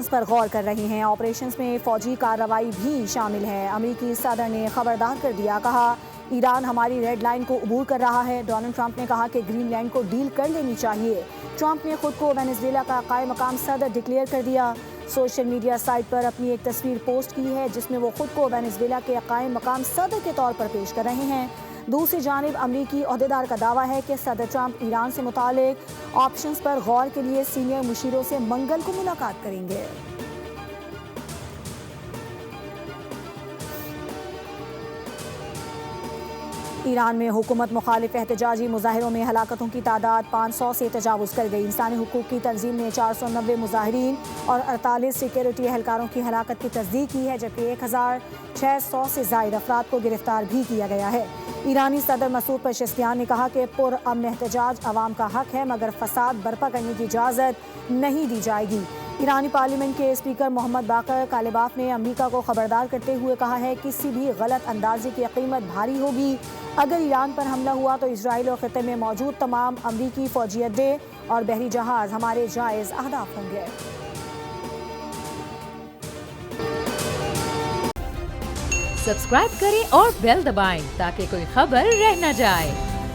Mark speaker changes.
Speaker 1: اس پر غور کر رہے ہیں۔ آپریشنز میں فوجی کارروائی بھی شامل ہے۔ امریکی صدر نے خبردار کر دیا، کہا ایران ہماری ریڈ لائن کو عبور کر رہا ہے۔ ڈونلڈ ٹرمپ نے کہا کہ گرین لینڈ کو ڈیل کر لینی چاہیے۔ ٹرمپ نے خود کو وینزویلا کا قائم مقام صدر ڈکلیئر کر دیا۔ سوشل میڈیا سائٹ پر اپنی ایک تصویر پوسٹ کی ہے جس میں وہ خود کو وینزویلا کے قائم مقام صدر کے طور پر پیش کر رہے ہیں۔ دوسری جانب امریکی عہدیدار کا دعویٰ ہے کہ صدر ٹرمپ ایران سے متعلق آپشنز پر غور کے لیے سینئر مشیروں سے منگل کو ملاقات کریں گے۔ ایران میں حکومت مخالف احتجاجی مظاہروں میں ہلاکتوں کی تعداد 500 سے تجاوز کر گئی۔ انسانی حقوق کی تنظیم نے 490 مظاہرین اور 48 سیکیورٹی اہلکاروں کی ہلاکت کی تصدیق کی ہے، جبکہ 1600 سے زائد افراد کو گرفتار بھی کیا گیا ہے۔ ایرانی صدر مسعود پزشکیان نے کہا کہ پرامن احتجاج عوام کا حق ہے، مگر فساد برپا کرنے کی اجازت نہیں دی جائے گی۔ ایرانی پارلیمنٹ کے اسپیکر محمد باقر کالباف نے امریکہ کو خبردار کرتے ہوئے کہا ہے کہ کسی بھی غلط اندازی کی قیمت بھاری ہوگی۔ اگر ایران پر حملہ ہوا تو اسرائیل اور خطے میں موجود تمام امریکی فوجی اڈے اور بحری جہاز ہمارے جائز اہداف ہوں گے۔
Speaker 2: سبسکرائب کریں اور بیل دبائیں تاکہ کوئی خبر رہ نہ جائے۔